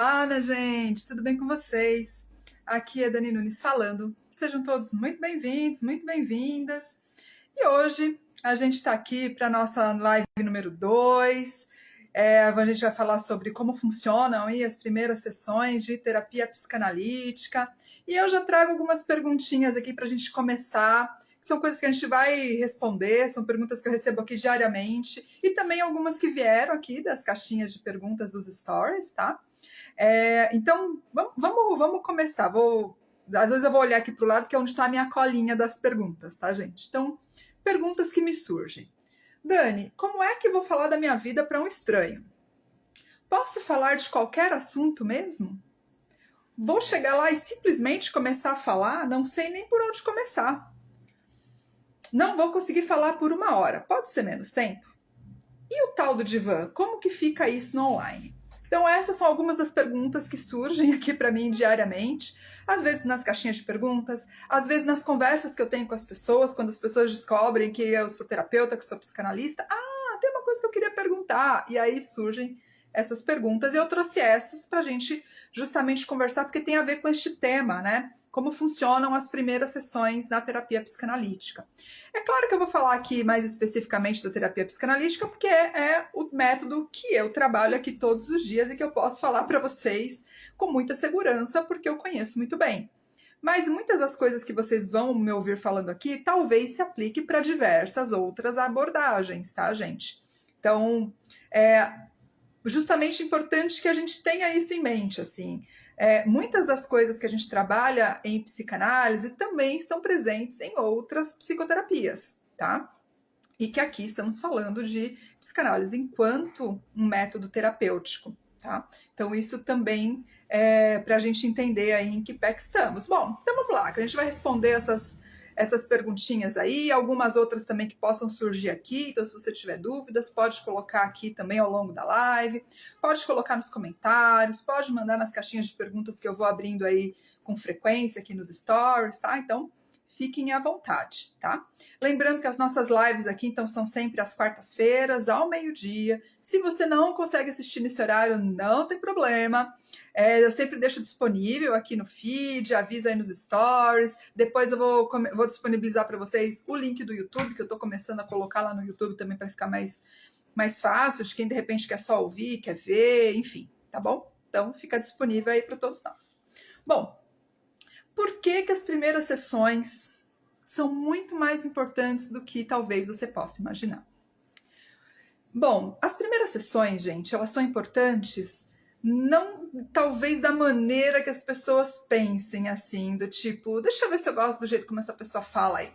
Minha gente, tudo bem com vocês? Aqui é Dani Nunes falando. Sejam todos muito bem-vindos, muito bem-vindas. E hoje a gente está aqui para a nossa live número 2. A gente vai falar sobre como funcionam aí as primeiras sessões de terapia psicanalítica. E eu já trago algumas perguntinhas aqui para a gente começar, que são coisas que a gente vai responder, são perguntas que eu recebo aqui diariamente, e também algumas que vieram aqui das caixinhas de perguntas dos stories, tá? Então, vamos começar. Às vezes eu vou olhar aqui para o lado, que é onde está a minha colinha das perguntas, tá, gente? Então, perguntas que me surgem. Dani, como é que eu vou falar da minha vida para um estranho? Posso falar de qualquer assunto mesmo? Vou chegar lá e simplesmente começar a falar? Não sei nem por onde começar. Não vou conseguir falar por 1 hora. Pode ser menos tempo? E o tal do divã? Como que fica isso no online? Então, essas são algumas das perguntas que surgem aqui para mim diariamente, às vezes nas caixinhas de perguntas, às vezes nas conversas que eu tenho com as pessoas, quando as pessoas descobrem que eu sou terapeuta, que eu sou psicanalista. Tem uma coisa que eu queria perguntar. E aí surgem essas perguntas. E eu trouxe essas para a gente justamente conversar, porque tem a ver com este tema, né? Como funcionam as primeiras sessões da terapia psicanalítica. É claro que eu vou falar aqui mais especificamente da terapia psicanalítica, porque é o método que eu trabalho aqui todos os dias e que eu posso falar para vocês com muita segurança, porque eu conheço muito bem. Mas muitas das coisas que vocês vão me ouvir falando aqui, talvez se aplique para diversas outras abordagens, tá, gente? Então, é justamente importante que a gente tenha isso em mente, assim. Muitas das coisas que a gente trabalha em psicanálise também estão presentes em outras psicoterapias, tá? E que aqui estamos falando de psicanálise enquanto um método terapêutico, tá? Então isso também é para a gente entender aí em que pé que estamos. Bom, então vamos lá, que a gente vai responder essas perguntinhas aí, algumas outras também que possam surgir aqui. Então, se você tiver dúvidas, pode colocar aqui também ao longo da live, pode colocar nos comentários, pode mandar nas caixinhas de perguntas que eu vou abrindo aí com frequência aqui nos stories, tá? Então, fiquem à vontade, tá? Lembrando que as nossas lives aqui, então, são sempre às quartas-feiras, ao meio-dia. Se você não consegue assistir nesse horário, não tem problema. Eu sempre deixo disponível aqui no feed, aviso aí nos stories. Depois eu vou disponibilizar para vocês o link do YouTube, que eu estou começando a colocar lá no YouTube também para ficar mais fácil, de quem de repente quer só ouvir, quer ver, enfim, tá bom? Então fica disponível aí para todos nós. Bom, por que as primeiras sessões são muito mais importantes do que talvez você possa imaginar? Bom, as primeiras sessões, gente, elas são importantes não talvez da maneira que as pessoas pensem, assim, do tipo, deixa eu ver se eu gosto do jeito como essa pessoa fala aí.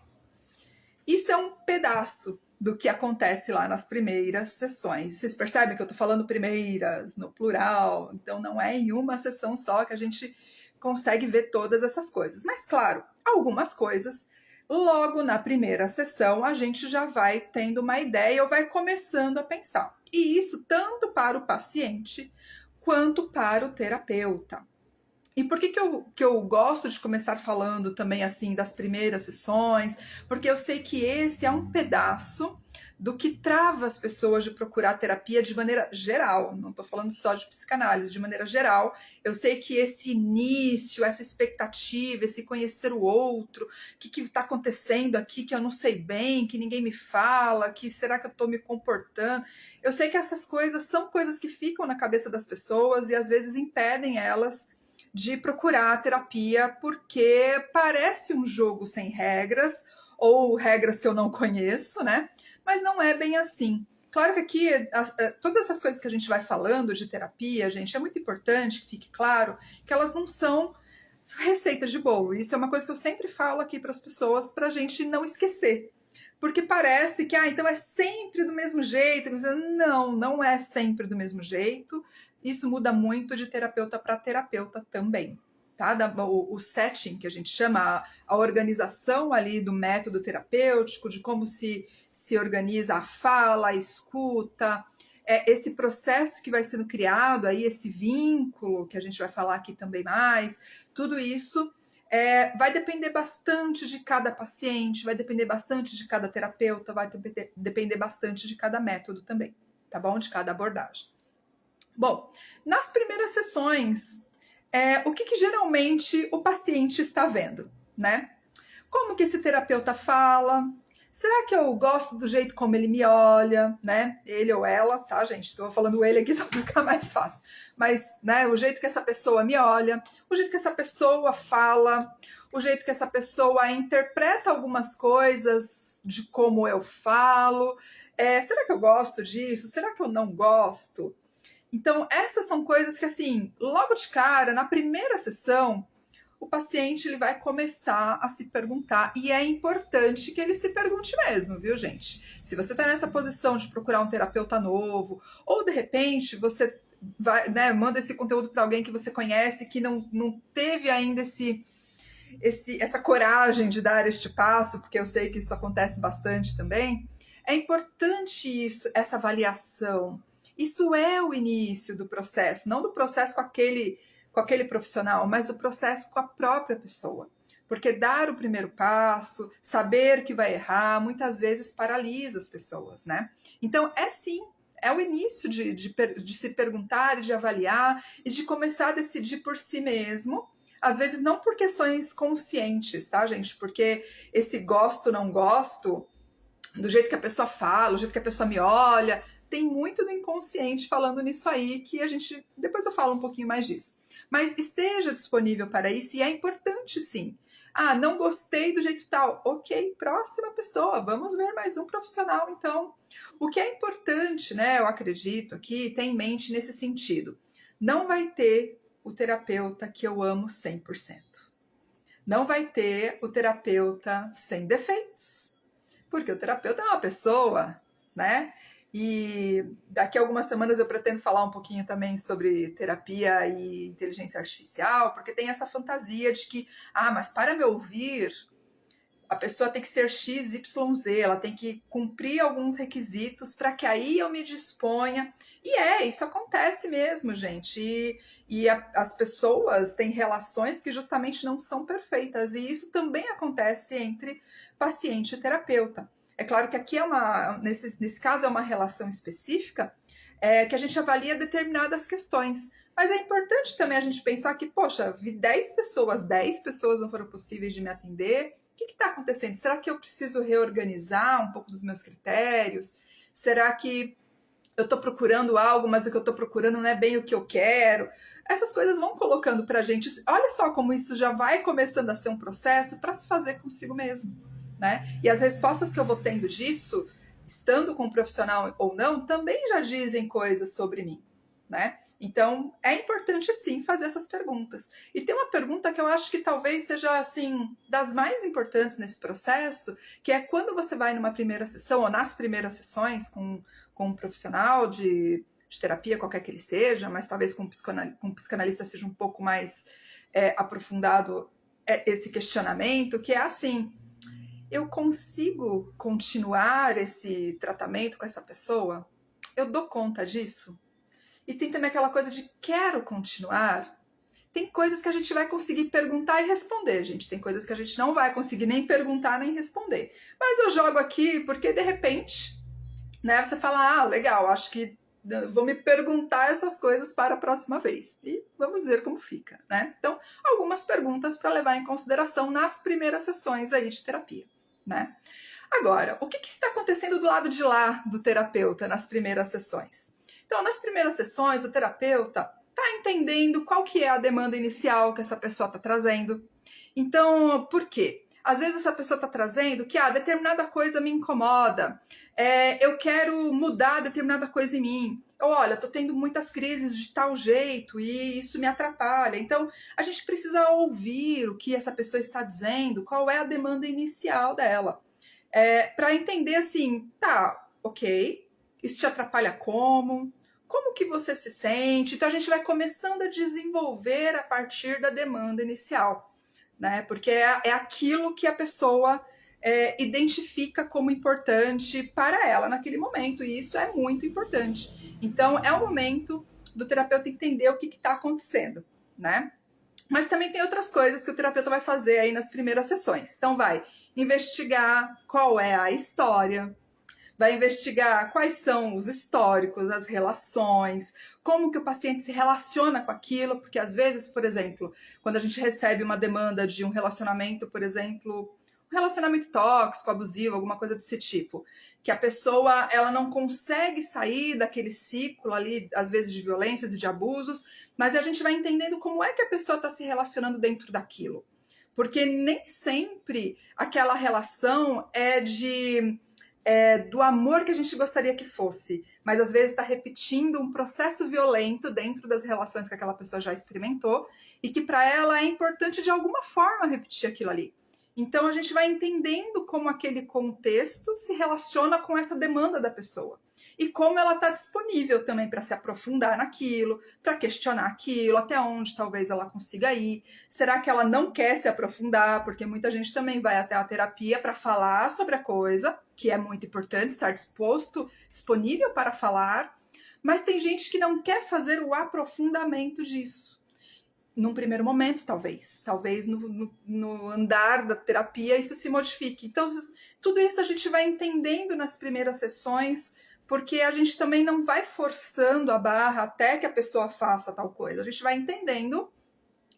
Isso é um pedaço do que acontece lá nas primeiras sessões. Vocês percebem que eu tô falando primeiras, no plural, então não é em uma sessão só que a gente consegue ver todas essas coisas. Mas, claro, algumas coisas, logo na primeira sessão, a gente já vai tendo uma ideia ou vai começando a pensar. E isso tanto para o paciente quanto para o terapeuta. E por que eu gosto de começar falando também assim das primeiras sessões? Porque eu sei que esse é um pedaço do que trava as pessoas de procurar terapia de maneira geral. Não estou falando só de psicanálise, de maneira geral. Eu sei que esse início, essa expectativa, esse conhecer o outro, o que está acontecendo aqui que eu não sei bem, que ninguém me fala, que será que eu estou me comportando? Eu sei que essas coisas são coisas que ficam na cabeça das pessoas e às vezes impedem elas de procurar a terapia, porque parece um jogo sem regras, ou regras que eu não conheço, né? Mas não é bem assim. Claro que aqui, todas essas coisas que a gente vai falando de terapia, gente, é muito importante que fique claro que elas não são receitas de bolo. Isso é uma coisa que eu sempre falo aqui para as pessoas, para a gente não esquecer. Porque parece que, então é sempre do mesmo jeito. Não, não é sempre do mesmo jeito. Isso muda muito de terapeuta para terapeuta também. Tá? O setting, que a gente chama, a organização ali do método terapêutico, de como se organiza a fala, a escuta, esse processo que vai sendo criado, aí esse vínculo, que a gente vai falar aqui também mais, tudo isso vai depender bastante de cada paciente, vai depender bastante de cada terapeuta, vai depender bastante de cada método também, tá bom? De cada abordagem. Bom, nas primeiras sessões, o que geralmente o paciente está vendo, né? Como que esse terapeuta fala? Será que eu gosto do jeito como ele me olha, né? Ele ou ela, tá, gente? Estou falando ele aqui só para ficar mais fácil. Mas, né, o jeito que essa pessoa me olha, o jeito que essa pessoa fala, o jeito que essa pessoa interpreta algumas coisas de como eu falo. Será que eu gosto disso? Será que eu não gosto? Então, essas são coisas que, assim, logo de cara, na primeira sessão, o paciente ele vai começar a se perguntar, e é importante que ele se pergunte mesmo, viu, gente? Se você está nessa posição de procurar um terapeuta novo, ou de repente você vai, né, manda esse conteúdo para alguém que você conhece, que não teve ainda essa coragem de dar este passo, porque eu sei que isso acontece bastante também, é importante isso, essa avaliação. Isso é o início do processo, não do processo com aquele profissional, mas do processo com a própria pessoa. Porque dar o primeiro passo, saber que vai errar, muitas vezes paralisa as pessoas, né? Então, sim, é o início de se perguntar, de avaliar e de começar a decidir por si mesmo. Às vezes não por questões conscientes, tá, gente? Porque esse gosto, não gosto, do jeito que a pessoa fala, do jeito que a pessoa me olha, tem muito do inconsciente falando nisso aí, que a gente, depois eu falo um pouquinho mais disso. Mas esteja disponível para isso e é importante sim. Ah, não gostei do jeito tal. Ok, próxima pessoa, vamos ver mais um profissional então. O que é importante, né, eu acredito aqui, ter em mente nesse sentido. Não vai ter o terapeuta que eu amo 100%. Não vai ter o terapeuta sem defeitos. Porque o terapeuta é uma pessoa, né? E daqui a algumas semanas eu pretendo falar um pouquinho também sobre terapia e inteligência artificial, porque tem essa fantasia de que, mas para me ouvir, a pessoa tem que ser X, Y, Z, ela tem que cumprir alguns requisitos para que aí eu me disponha. E isso acontece mesmo, gente. As pessoas têm relações que justamente não são perfeitas, e isso também acontece entre paciente e terapeuta. É claro que aqui nesse caso é uma relação específica, que a gente avalia determinadas questões. Mas é importante também a gente pensar que, poxa, vi 10 pessoas não foram possíveis de me atender. O que está acontecendo? Será que eu preciso reorganizar um pouco dos meus critérios? Será que eu estou procurando algo, mas o que eu estou procurando não é bem o que eu quero? Essas coisas vão colocando para a gente. Olha só como isso já vai começando a ser um processo para se fazer consigo mesmo, né? E as respostas que eu vou tendo disso, estando com um profissional ou não, também já dizem coisas sobre mim, né? Então, é importante sim fazer essas perguntas. E tem uma pergunta que eu acho que talvez seja, assim, das mais importantes nesse processo, que é quando você vai numa primeira sessão, ou nas primeiras sessões com um profissional de terapia, qualquer que ele seja, mas talvez com um psicanalista seja um pouco mais aprofundado esse questionamento, que é assim: eu consigo continuar esse tratamento com essa pessoa? Eu dou conta disso? E tem também aquela coisa de quero continuar. Tem coisas que a gente vai conseguir perguntar e responder, gente. Tem coisas que a gente não vai conseguir nem perguntar nem responder. Mas eu jogo aqui porque, de repente, né, você fala, legal, acho que vou me perguntar essas coisas para a próxima vez. E vamos ver como fica, né? Então, algumas perguntas para levar em consideração nas primeiras sessões aí de terapia, né? Agora, o que está acontecendo do lado de lá do terapeuta nas primeiras sessões? Então, nas primeiras sessões, o terapeuta está entendendo qual que é a demanda inicial que essa pessoa está trazendo. Então, por quê? Às vezes essa pessoa está trazendo que determinada coisa me incomoda, eu quero mudar determinada coisa em mim. Olha, estou tendo muitas crises de tal jeito e isso me atrapalha. Então, a gente precisa ouvir o que essa pessoa está dizendo, qual é a demanda inicial dela. Para entender assim, tá, ok, isso te atrapalha como? Como que você se sente? Então a gente vai começando a desenvolver a partir da demanda inicial, né? Porque é aquilo que a pessoa identifica como importante para ela naquele momento, e isso é muito importante. Então é o momento do terapeuta entender o que está acontecendo, né? Mas também tem outras coisas que o terapeuta vai fazer aí nas primeiras sessões. Então vai investigar qual é a história, vai investigar quais são os históricos, as relações, como que o paciente se relaciona com aquilo, porque às vezes, por exemplo, quando a gente recebe uma demanda de um relacionamento, por exemplo, um relacionamento tóxico, abusivo, alguma coisa desse tipo, que a pessoa ela não consegue sair daquele ciclo ali, às vezes de violências e de abusos, mas a gente vai entendendo como é que a pessoa está se relacionando dentro daquilo. Porque nem sempre aquela relação do amor que a gente gostaria que fosse, mas às vezes está repetindo um processo violento dentro das relações que aquela pessoa já experimentou e que para ela é importante de alguma forma repetir aquilo ali. Então a gente vai entendendo como aquele contexto se relaciona com essa demanda da pessoa e como ela está disponível também para se aprofundar naquilo, para questionar aquilo, até onde talvez ela consiga ir. Será que ela não quer se aprofundar? Porque muita gente também vai até a terapia para falar sobre a coisa, que é muito importante, estar disponível para falar, mas tem gente que não quer fazer o aprofundamento disso. Num primeiro momento, talvez no andar da terapia isso se modifique. Então, tudo isso a gente vai entendendo nas primeiras sessões, porque a gente também não vai forçando a barra até que a pessoa faça tal coisa. A gente vai entendendo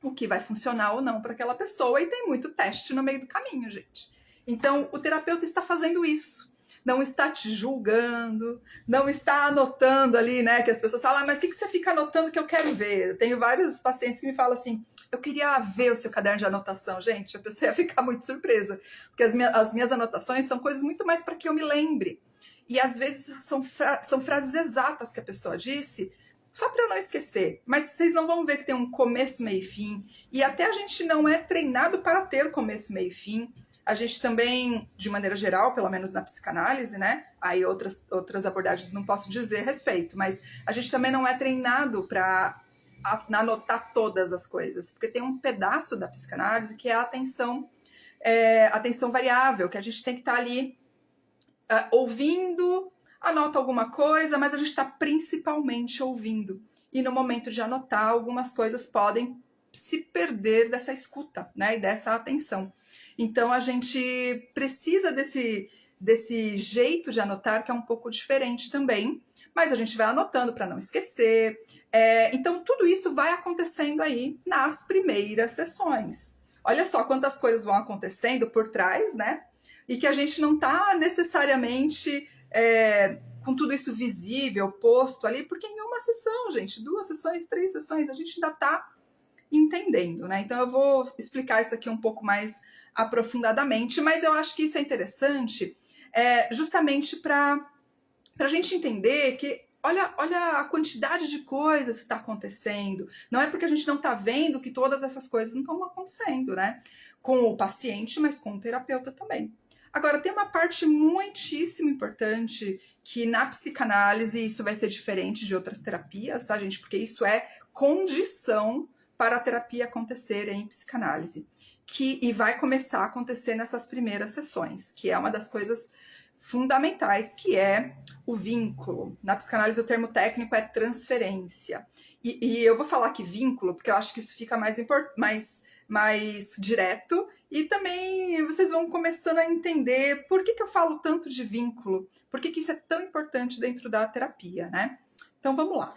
o que vai funcionar ou não para aquela pessoa, e tem muito teste no meio do caminho, gente. Então, o terapeuta está fazendo isso. Não está te julgando, não está anotando ali, né? Que as pessoas falam, mas o que você fica anotando que eu quero ver? Eu tenho vários pacientes que me falam assim, eu queria ver o seu caderno de anotação. Gente, a pessoa ia ficar muito surpresa, porque as minhas anotações são coisas muito mais para que eu me lembre. E às vezes são frases exatas que a pessoa disse, só para eu não esquecer. Mas vocês não vão ver que tem um começo, meio e fim. E até a gente não é treinado para ter começo, meio e fim. A gente também, de maneira geral, pelo menos na psicanálise, né? Aí outras abordagens não posso dizer a respeito, mas a gente também não é treinado para anotar todas as coisas, porque tem um pedaço da psicanálise que é a atenção variável, que a gente tem que estar ali ouvindo, anota alguma coisa, mas a gente está principalmente ouvindo. E no momento de anotar, algumas coisas podem se perder dessa escuta, né? E dessa atenção. Então, a gente precisa desse jeito de anotar, que é um pouco diferente também, mas a gente vai anotando para não esquecer. Então, tudo isso vai acontecendo aí nas primeiras sessões. Olha só quantas coisas vão acontecendo por trás, né? E que a gente não está necessariamente com tudo isso visível, posto ali, porque em uma sessão, gente, 2 sessões, 3 sessões, a gente ainda está entendendo, né? Então eu vou explicar isso aqui um pouco mais aprofundadamente, mas eu acho que isso é interessante justamente para a gente entender que olha a quantidade de coisas que está acontecendo. Não é porque a gente não está vendo que todas essas coisas não estão acontecendo, né? Com o paciente, mas com o terapeuta também. Agora, tem uma parte muitíssimo importante que na psicanálise isso vai ser diferente de outras terapias, tá, gente? Porque isso é condição para a terapia acontecer em psicanálise. E vai começar a acontecer nessas primeiras sessões, que é uma das coisas fundamentais, que é o vínculo. Na psicanálise o termo técnico é transferência. E eu vou falar aqui vínculo, porque eu acho que isso fica mais direto, e também vocês vão começando a entender por que eu falo tanto de vínculo, por que isso é tão importante dentro da terapia, né? Então vamos lá.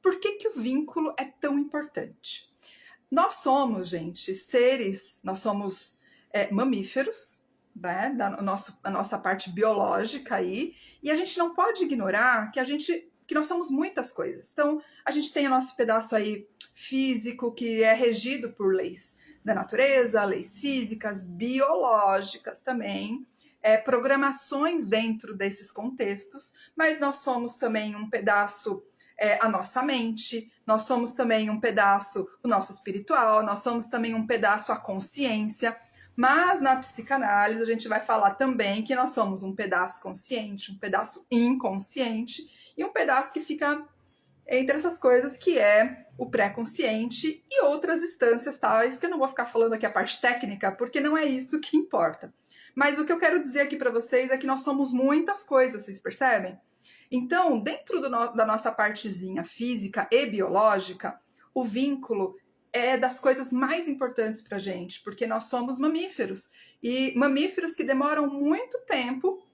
Por que o vínculo é tão importante? Nós somos, gente, nós somos mamíferos, né? A nossa parte biológica aí, e a gente não pode ignorar que nós somos muitas coisas. Então, a gente tem o nosso pedaço aí físico, que é regido por leis da natureza, leis físicas, biológicas também, programações dentro desses contextos, mas nós somos também um pedaço a nossa mente, nós somos também um pedaço o nosso espiritual, nós somos também um pedaço a consciência, mas na psicanálise a gente vai falar também que nós somos um pedaço consciente, um pedaço inconsciente e um pedaço que fica entre essas coisas, que é o pré-consciente e outras instâncias tais, que eu não vou ficar falando aqui a parte técnica, porque não é isso que importa. Mas o que eu quero dizer aqui para vocês é que nós somos muitas coisas, vocês percebem? Então, dentro da nossa partezinha física e biológica, o vínculo é das coisas mais importantes para a gente, porque nós somos mamíferos, e mamíferos que demoram muito tempo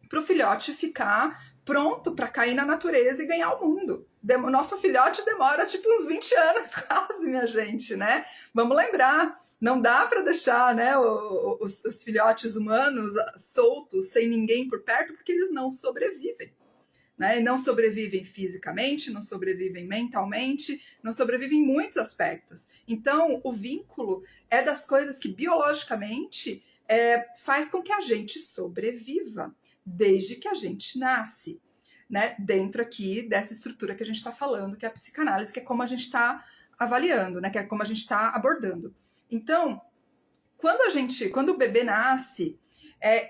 para o filhote ficar pronto para cair na natureza e ganhar o mundo. O nosso filhote demora tipo uns 20 anos quase, minha gente, né? Vamos lembrar, não dá para deixar, né, os filhotes humanos soltos, sem ninguém por perto, porque eles não sobrevivem. Né? E não sobrevivem fisicamente, não sobrevivem mentalmente, não sobrevivem em muitos aspectos. Então, o vínculo é das coisas que biologicamente faz com que a gente sobreviva, desde que a gente nasce, né? Dentro aqui dessa estrutura que a gente está falando, que é a psicanálise, que é como a gente está avaliando, né? Que é como a gente está abordando. Então, quando o bebê nasce,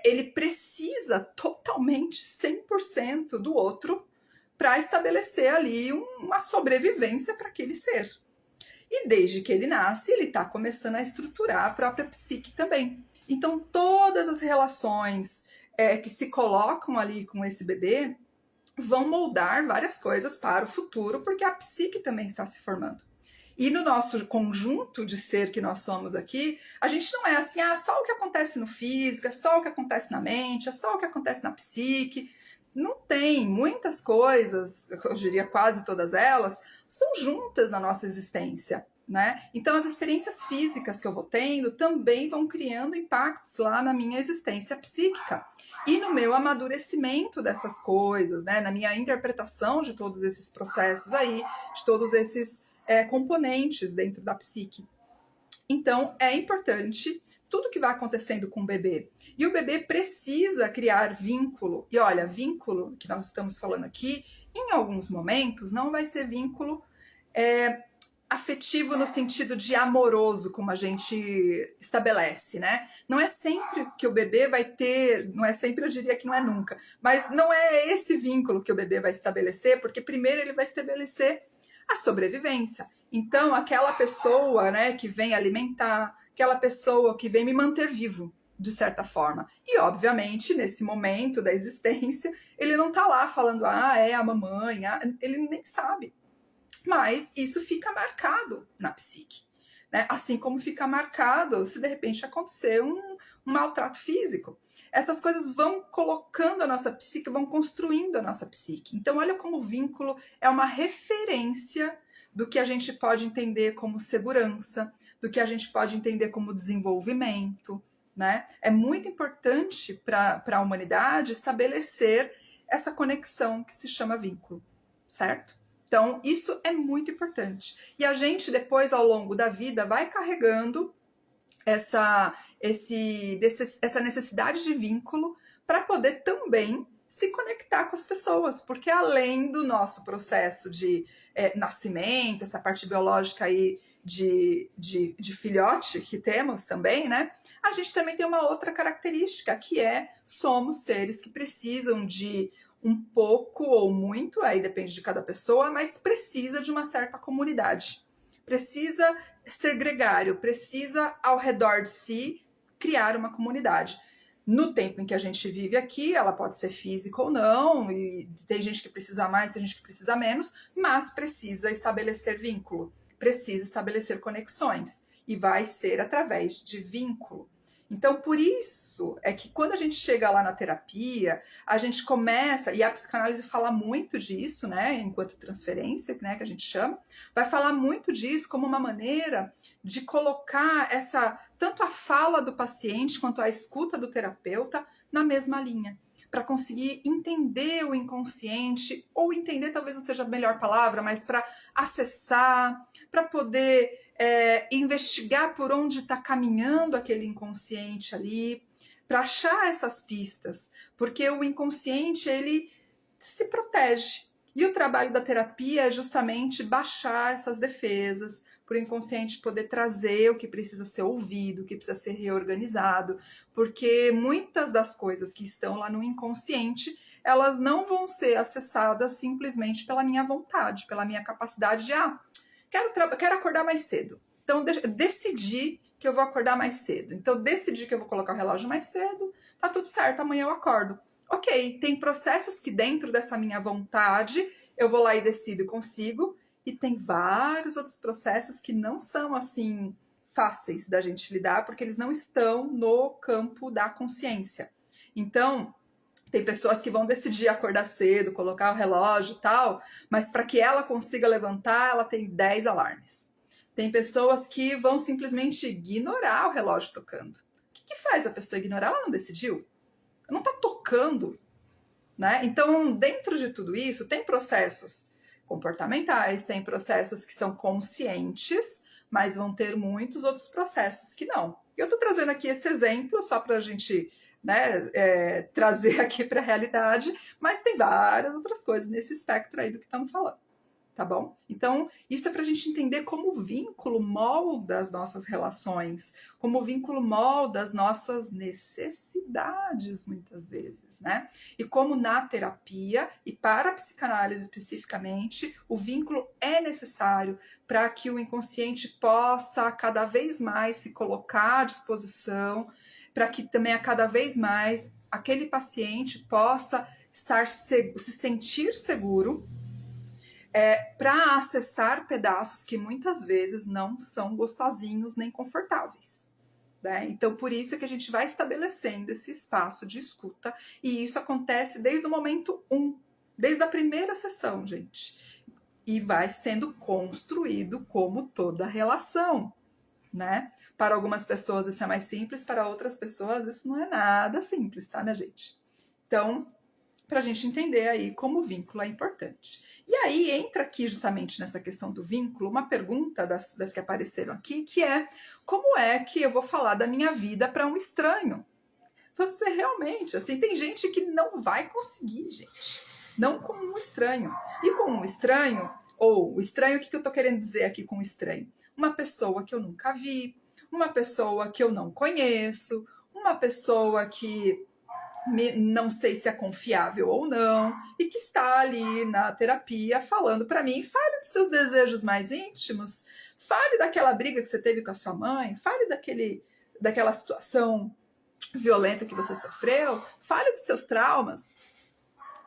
ele precisa totalmente 100% do outro para estabelecer ali uma sobrevivência para aquele ser. E desde que ele nasce, ele está começando a estruturar a própria psique também. Então, todas as relações que se colocam ali com esse bebê vão moldar várias coisas para o futuro, porque a psique também está se formando. E no nosso conjunto de ser que nós somos aqui, a gente não é assim, só o que acontece no físico, é só o que acontece na mente, é só o que acontece na psique. Não tem. Muitas coisas, eu diria quase todas elas, são juntas na nossa existência, né? Então as experiências físicas que eu vou tendo também vão criando impactos lá na minha existência psíquica e no meu amadurecimento dessas coisas, né? Na minha interpretação de todos esses processos aí, de todos esses componentes dentro da psique. Então, é importante tudo que vai acontecendo com o bebê. E o bebê precisa criar vínculo. E olha, vínculo que nós estamos falando aqui, em alguns momentos, não vai ser vínculo afetivo no sentido de amoroso, como a gente estabelece, né? Não é sempre que o bebê vai ter, não é sempre, eu diria que não é nunca, mas não é esse vínculo que o bebê vai estabelecer, porque primeiro ele vai estabelecer a sobrevivência. Então, aquela pessoa, né, que vem alimentar, aquela pessoa que vem me manter vivo, de certa forma. E, obviamente, nesse momento da existência, ele não tá lá falando, é a mamãe, ele nem sabe. Mas isso fica marcado na psique. Né? Assim como fica marcado se de repente acontecer um maltrato físico. Essas coisas vão colocando a nossa psique, vão construindo a nossa psique. Então, olha como o vínculo é uma referência do que a gente pode entender como segurança, do que a gente pode entender como desenvolvimento. Né? É muito importante para a humanidade estabelecer essa conexão que se chama vínculo, certo? Então, isso é muito importante. E a gente, depois, ao longo da vida, vai carregando essa necessidade de vínculo para poder também se conectar com as pessoas, porque além do nosso processo de nascimento, essa parte biológica aí de filhote que temos também, né? A gente também tem uma outra característica, que somos seres que precisam de um pouco ou muito, aí depende de cada pessoa, mas precisa de uma certa comunidade. Precisa ser gregário, precisa ao redor de si criar uma comunidade. No tempo em que a gente vive aqui, ela pode ser física ou não, e tem gente que precisa mais, tem gente que precisa menos, mas precisa estabelecer vínculo, precisa estabelecer conexões, e vai ser através de vínculo. Então, por isso é que quando a gente chega lá na terapia, a gente começa, e a psicanálise fala muito disso, né, enquanto transferência, né, que a gente chama, vai falar muito disso como uma maneira de colocar tanto a fala do paciente quanto a escuta do terapeuta na mesma linha, para conseguir entender o inconsciente, ou entender talvez não seja a melhor palavra, mas para acessar, para poder investigar por onde está caminhando aquele inconsciente ali, para achar essas pistas, porque o inconsciente ele se protege. E o trabalho da terapia é justamente baixar essas defesas, para o inconsciente poder trazer o que precisa ser ouvido, o que precisa ser reorganizado, porque muitas das coisas que estão lá no inconsciente, elas não vão ser acessadas simplesmente pela minha vontade, pela minha capacidade de quero acordar mais cedo. Então, decidi que eu vou acordar mais cedo. Então, decidi que eu vou colocar o relógio mais cedo. Tá tudo certo, amanhã eu acordo. Ok, tem processos que dentro dessa minha vontade eu vou lá e decido e consigo. E tem vários outros processos que não são assim fáceis da gente lidar, porque eles não estão no campo da consciência. Então, Tem pessoas que vão decidir acordar cedo, colocar o relógio e tal, mas para que ela consiga levantar, ela tem 10 alarmes. Tem pessoas que vão simplesmente ignorar o relógio tocando. O que faz a pessoa ignorar? Ela não decidiu. Não está tocando, né? Então, dentro de tudo isso, tem processos comportamentais, tem processos que são conscientes, mas vão ter muitos outros processos que não. Eu estou trazendo aqui esse exemplo só para a gente, né, trazer aqui para a realidade, mas tem várias outras coisas nesse espectro aí do que estamos falando. Tá bom? Então, isso é para a gente entender como o vínculo molda as nossas relações, como o vínculo molda as nossas necessidades, muitas vezes, né? E como na terapia, e para a psicanálise especificamente, o vínculo é necessário para que o inconsciente possa cada vez mais se colocar à disposição, para que também a cada vez mais aquele paciente possa se sentir seguro, para acessar pedaços que muitas vezes não são gostosinhos nem confortáveis. Né? Então, por isso que a gente vai estabelecendo esse espaço de escuta, e isso acontece desde o momento 1, desde a primeira sessão, gente. E vai sendo construído como toda relação. Né? Para algumas pessoas isso é mais simples, para outras pessoas isso não é nada simples, tá, minha gente? Então, para a gente entender aí como o vínculo é importante. E aí entra aqui justamente nessa questão do vínculo uma pergunta das que apareceram aqui, que é: como é que eu vou falar da minha vida para um estranho? Você realmente, assim, tem gente que não vai conseguir, gente. Não com um estranho. E com um estranho, ou o estranho, o que eu estou querendo dizer aqui com estranho? Uma pessoa que eu nunca vi, uma pessoa que eu não conheço, uma pessoa que não sei se é confiável ou não, e que está ali na terapia falando para mim: fale dos seus desejos mais íntimos, fale daquela briga que você teve com a sua mãe, fale daquela situação violenta que você sofreu, fale dos seus traumas.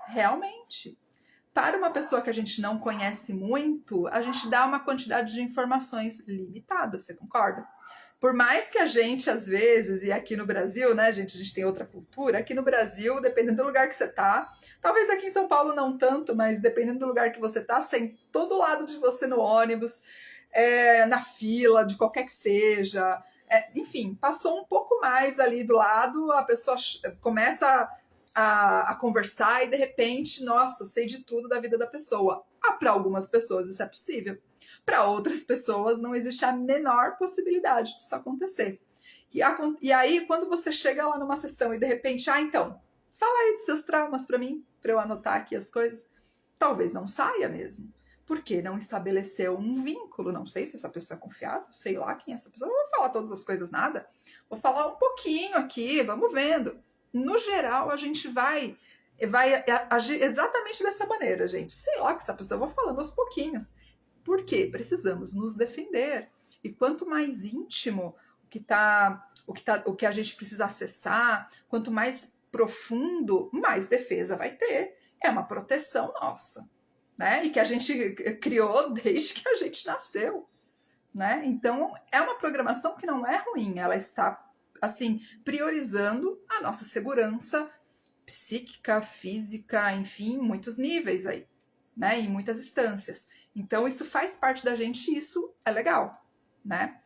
Realmente, para uma pessoa que a gente não conhece muito, a gente dá uma quantidade de informações limitada, você concorda? Por mais que a gente, às vezes, e aqui no Brasil, né, gente, a gente tem outra cultura, aqui no Brasil, dependendo do lugar que você tá, talvez aqui em São Paulo não tanto, mas dependendo do lugar que você tá, sem todo lado de você no ônibus, na fila, de qualquer que seja, enfim, passou um pouco mais ali do lado, a pessoa começa a conversar e de repente, nossa, sei de tudo da vida da pessoa. Para algumas pessoas isso é possível. Para outras pessoas não existe a menor possibilidade disso acontecer. E aí, quando você chega lá numa sessão e de repente, então, fala aí dos seus traumas para mim, para eu anotar aqui as coisas, talvez não saia mesmo. Porque não estabeleceu um vínculo. Não sei se essa pessoa é confiável, sei lá quem é essa pessoa. Não vou falar todas as coisas, nada. Vou falar um pouquinho aqui, vamos vendo. No geral, a gente vai agir exatamente dessa maneira, gente. Sei lá que essa pessoa, eu vou falando aos pouquinhos. Por quê? Precisamos nos defender. E quanto mais íntimo o que a gente precisa acessar, quanto mais profundo, mais defesa vai ter. É uma proteção nossa, né? E que a gente criou desde que a gente nasceu, né? Então, é uma programação que não é ruim, ela está, assim, priorizando a nossa segurança psíquica, física, enfim, muitos níveis aí, né? Em muitas instâncias. Então, isso faz parte da gente e isso é legal, né?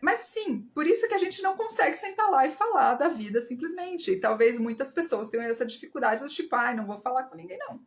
Mas sim, por isso que a gente não consegue sentar lá e falar da vida simplesmente. E talvez muitas pessoas tenham essa dificuldade do tipo, não vou falar com ninguém, não.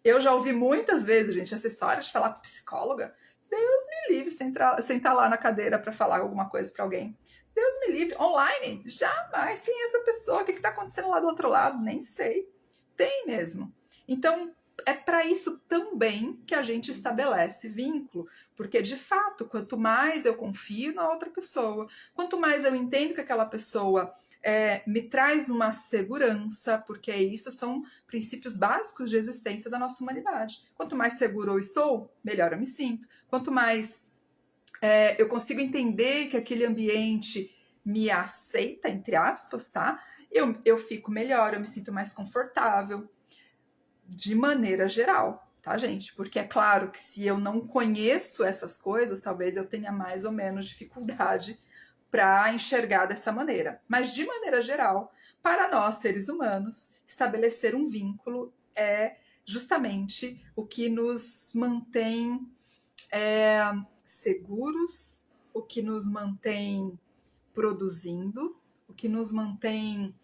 Eu já ouvi muitas vezes, gente, essa história de falar com psicóloga. Deus me livre sentar lá na cadeira para falar alguma coisa para alguém. Deus me livre. Online, jamais. Quem é essa pessoa? O que está acontecendo lá do outro lado? Nem sei. Tem mesmo. Então, é para isso também que a gente estabelece vínculo, porque de fato, quanto mais eu confio na outra pessoa, quanto mais eu entendo que aquela pessoa me traz uma segurança, porque isso são princípios básicos de existência da nossa humanidade. Quanto mais seguro eu estou, melhor eu me sinto. Quanto mais eu consigo entender que aquele ambiente me aceita, entre aspas, tá? Eu fico melhor, eu me sinto mais confortável. De maneira geral, tá, gente? Porque é claro que se eu não conheço essas coisas, talvez eu tenha mais ou menos dificuldade para enxergar dessa maneira. Mas de maneira geral, Para nós, seres humanos, estabelecer um vínculo é justamente o que nos mantém seguros, o que nos mantém produzindo, o que nos mantém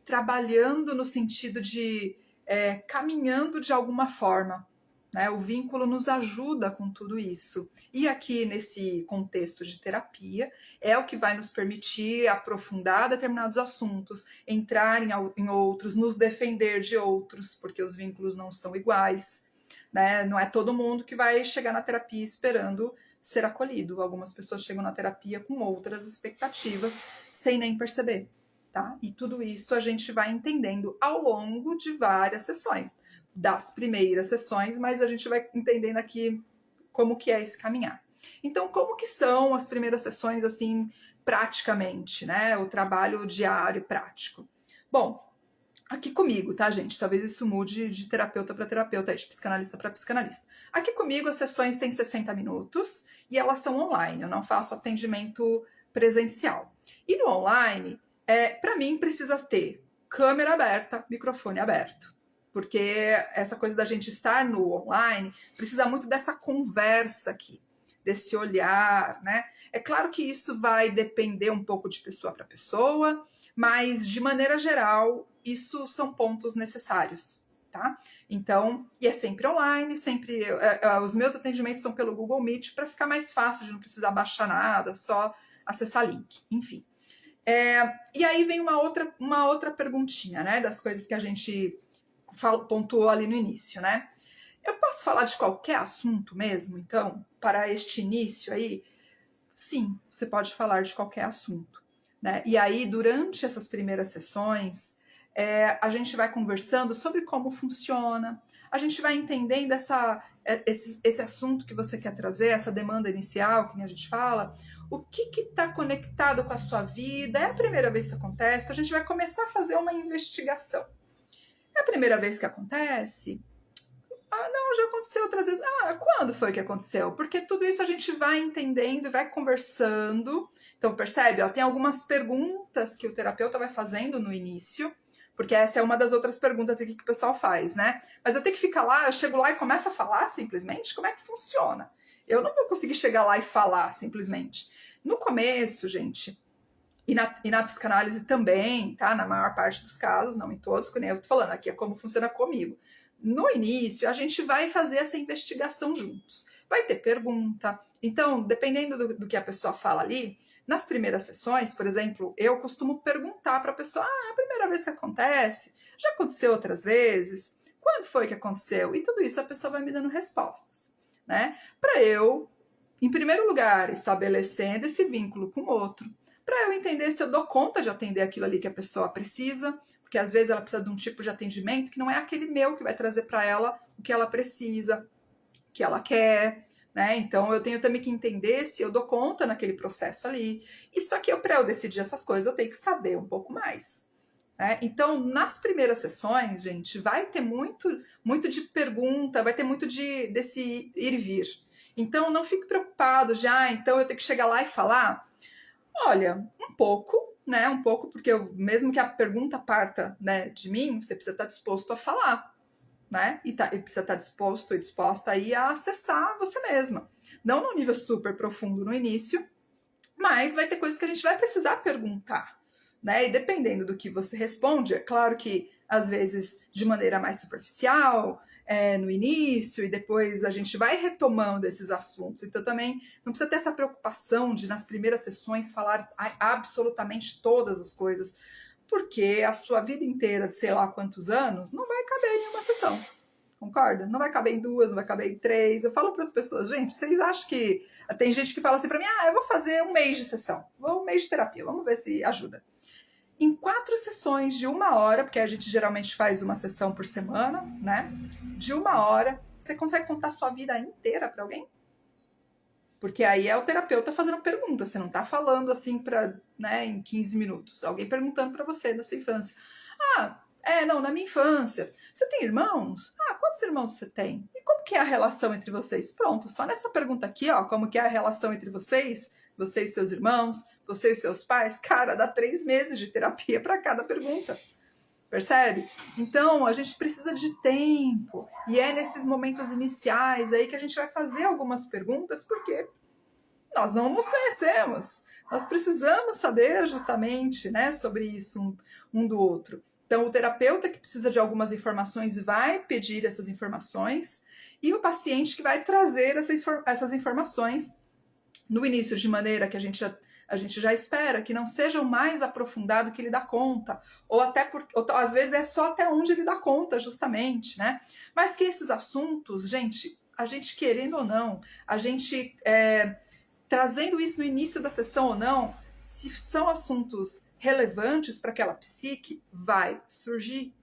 trabalhando no sentido de caminhando de alguma forma. Né? O vínculo nos ajuda com tudo isso. E aqui, nesse contexto de terapia, é o que vai nos permitir aprofundar determinados assuntos, entrar em outros, nos defender de outros, porque os vínculos não são iguais. Né? Não é todo mundo que vai chegar na terapia esperando ser acolhido. Algumas pessoas chegam na terapia com outras expectativas, sem nem perceber. Tá? E tudo isso a gente vai entendendo ao longo de várias sessões. Das primeiras sessões, mas a gente vai entendendo aqui como que é esse caminhar. Então, como que são as primeiras sessões, assim, praticamente, né? O trabalho diário e prático. Bom, aqui comigo, tá, gente? Talvez isso mude de terapeuta para terapeuta, de psicanalista para psicanalista. Aqui comigo as sessões têm 60 minutos e elas são online, eu não faço atendimento presencial. E no online, para mim, precisa ter câmera aberta, microfone aberto. Porque essa coisa da gente estar no online precisa muito dessa conversa aqui, desse olhar, né? É claro que isso vai depender um pouco de pessoa para pessoa, mas de maneira geral, isso são pontos necessários, tá? Então, e é sempre online, sempre os meus atendimentos são pelo Google Meet para ficar mais fácil de não precisar baixar nada, só acessar link, enfim. E aí vem uma outra perguntinha, né? Das coisas que a gente pontuou ali no início, né? Eu posso falar de qualquer assunto mesmo, então, para este início aí? Sim, você pode falar de qualquer assunto, né? E aí, durante essas primeiras sessões, a gente vai conversando sobre como funciona, a gente vai entendendo esse assunto que você quer trazer, essa demanda inicial, que a gente fala, o que está conectado com a sua vida, é a primeira vez que isso acontece, então a gente vai começar a fazer uma investigação. É a primeira vez que acontece? Não, já aconteceu outras vezes. Quando foi que aconteceu? Porque tudo isso a gente vai entendendo, vai conversando. Então, percebe? Ó, tem algumas perguntas que o terapeuta vai fazendo no início, porque essa é uma das outras perguntas aqui que o pessoal faz, né? Mas eu tenho que ficar lá, eu chego lá e começo a falar simplesmente? Como é que funciona? Eu não vou conseguir chegar lá e falar simplesmente. No começo, gente, e na psicanálise também, tá? Na maior parte dos casos, não em todos, que nem eu tô falando, aqui é como funciona comigo. No início, a gente vai fazer essa investigação juntos. Vai ter pergunta. Então, dependendo do que a pessoa fala ali, nas primeiras sessões, por exemplo, eu costumo perguntar para a pessoa: é a primeira vez que acontece? Já aconteceu outras vezes? Quando foi que aconteceu? E tudo isso a pessoa vai me dando respostas, né? Para eu, em primeiro lugar, estabelecendo esse vínculo com o outro, para eu entender se eu dou conta de atender aquilo ali que a pessoa precisa, porque às vezes ela precisa de um tipo de atendimento que não é aquele meu que vai trazer para ela o que ela precisa, o que ela quer, né? Então eu tenho também que entender se eu dou conta naquele processo ali. E só que para eu decidir essas coisas, eu tenho que saber um pouco mais. Né? Então, nas primeiras sessões, gente, vai ter muito de pergunta, vai ter muito desse ir e vir. Então, não fique preocupado já, então eu tenho que chegar lá e falar. Olha, um pouco, né? Um pouco, porque mesmo que a pergunta parta, né, de mim, você precisa estar disposto a falar, né? E precisa estar disposto e disposta aí a acessar você mesma. Não no nível super profundo no início, mas vai ter coisas que a gente vai precisar perguntar, né? E dependendo do que você responde, é claro que às vezes de maneira mais superficial, no início, e depois a gente vai retomando esses assuntos. Então também não precisa ter essa preocupação de nas primeiras sessões falar absolutamente todas as coisas, porque a sua vida inteira de sei lá quantos anos não vai caber em uma sessão. Concorda? Não vai caber em 2, não vai caber em 3. Eu falo para as pessoas, gente, vocês acham que... Tem gente que fala assim para mim, eu vou fazer 1 mês de sessão, vou 1 mês de terapia, vamos ver se ajuda. Em 4 sessões de 1 hora, porque a gente geralmente faz uma sessão por semana, né? De 1 hora, você consegue contar sua vida inteira para alguém? Porque aí é o terapeuta fazendo pergunta, você não tá falando assim né, em 15 minutos. Alguém perguntando para você da sua infância. Não, na minha infância. Você tem irmãos? Quantos irmãos você tem? E como que é a relação entre vocês? Pronto, só nessa pergunta aqui, ó, como que é a relação entre vocês, você e seus irmãos, você e seus pais, cara, dá 3 meses de terapia para cada pergunta. Percebe? Então, a gente precisa de tempo. E é nesses momentos iniciais aí que a gente vai fazer algumas perguntas, porque nós não nos conhecemos. Nós precisamos saber justamente, né, sobre isso um do outro. Então, o terapeuta que precisa de algumas informações vai pedir essas informações e o paciente que vai trazer essas informações no início, de maneira que a gente já espera que não seja o mais aprofundado que ele dá conta, ou às vezes é só até onde ele dá conta, justamente, né? Mas que esses assuntos, gente, a gente querendo ou não, a gente trazendo isso no início da sessão ou não, se são assuntos relevantes para aquela psique, vai surgir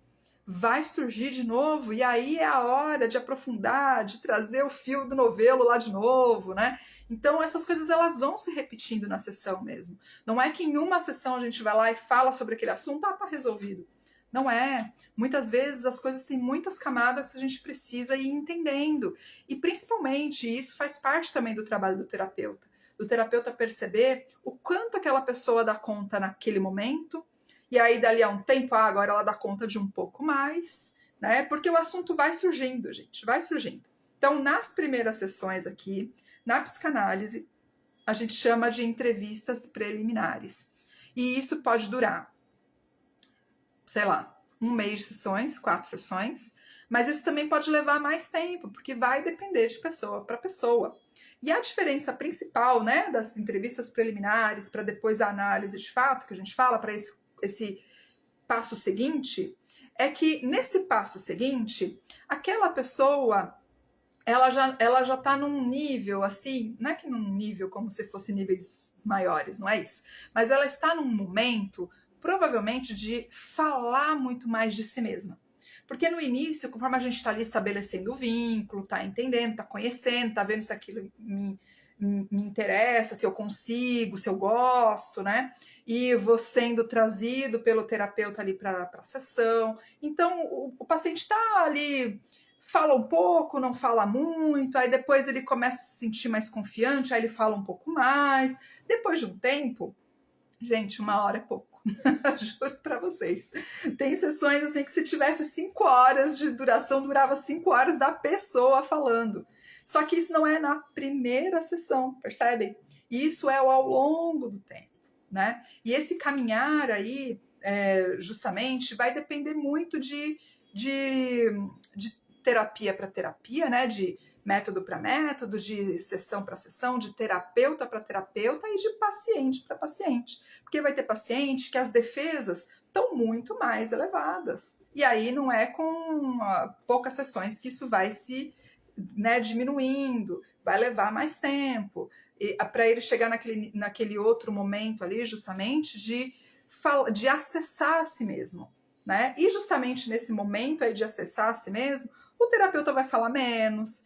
de novo, e aí é a hora de aprofundar, de trazer o fio do novelo lá de novo, né? Então essas coisas elas vão se repetindo na sessão mesmo. Não é que em uma sessão a gente vai lá e fala sobre aquele assunto, tá resolvido. Não é. Muitas vezes as coisas têm muitas camadas que a gente precisa ir entendendo. E principalmente isso faz parte também do trabalho do terapeuta. Do terapeuta perceber o quanto aquela pessoa dá conta naquele momento, e aí dali a um tempo, agora ela dá conta de um pouco mais, né? Porque o assunto vai surgindo, gente, vai surgindo. Então, nas primeiras sessões aqui, na psicanálise, a gente chama de entrevistas preliminares. E isso pode durar, sei lá, 1 mês de sessões, 4 sessões, mas isso também pode levar mais tempo, porque vai depender de pessoa para pessoa. E a diferença principal, né, das entrevistas preliminares para depois a análise de fato, que a gente fala, para esse passo seguinte, é que nesse passo seguinte, aquela pessoa, ela já tá num nível assim, não é que num nível como se fosse níveis maiores, não é isso, mas ela está num momento, provavelmente, de falar muito mais de si mesma. Porque no início, conforme a gente está ali estabelecendo o vínculo, tá entendendo, tá conhecendo, tá vendo se aquilo me interessa, se eu consigo, se eu gosto, né? E vou sendo trazido pelo terapeuta ali para a sessão. Então, o paciente está ali, fala um pouco, não fala muito, aí depois ele começa a se sentir mais confiante, aí ele fala um pouco mais. Depois de um tempo, gente, 1 hora é pouco. Juro para vocês. Tem sessões assim que se tivesse 5 horas de duração, durava 5 horas da pessoa falando. Só que isso não é na primeira sessão, percebem? Isso é ao longo do tempo, né? E esse caminhar aí, justamente, vai depender muito de terapia para terapia, né? De método para método, de sessão para sessão, de terapeuta para terapeuta e de paciente para paciente. Porque vai ter paciente que as defesas estão muito mais elevadas. E aí não é com poucas sessões que isso vai se, né, diminuindo, vai levar mais tempo. Para ele chegar naquele outro momento ali, justamente, de acessar a si mesmo. Né? E justamente nesse momento aí de acessar a si mesmo, o terapeuta vai falar menos,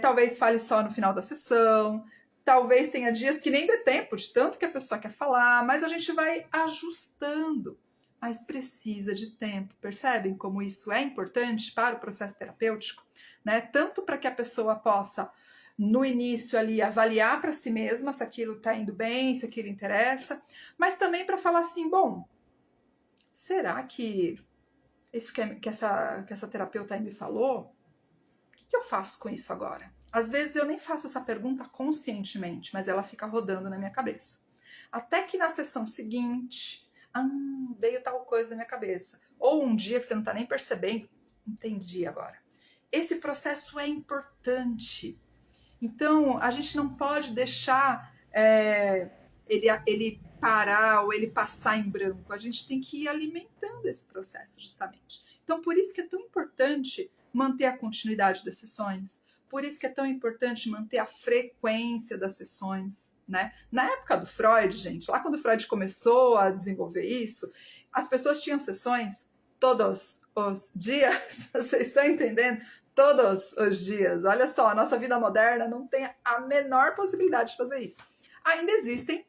talvez fale só no final da sessão, talvez tenha dias que nem dê tempo de tanto que a pessoa quer falar, mas a gente vai ajustando. Mas precisa de tempo, percebem como isso é importante para o processo terapêutico? Né? Tanto para que a pessoa possa, no início ali, avaliar para si mesma se aquilo está indo bem, se aquilo interessa, mas também para falar assim, bom, será que isso que essa terapeuta aí me falou, o que eu faço com isso agora? Às vezes eu nem faço essa pergunta conscientemente, mas ela fica rodando na minha cabeça. Até que na sessão seguinte, veio tal coisa na minha cabeça. Ou um dia que você não está nem percebendo, entendi agora. Esse processo é importante. Então, a gente não pode deixar ele parar ou ele passar em branco. A gente tem que ir alimentando esse processo, justamente. Então, por isso que é tão importante manter a continuidade das sessões. Por isso que é tão importante manter a frequência das sessões, né? Na época do Freud, gente, lá quando o Freud começou a desenvolver isso, as pessoas tinham sessões todos os dias. Vocês estão entendendo? Todos os dias. Olha só, a nossa vida moderna não tem a menor possibilidade de fazer isso. Ainda existem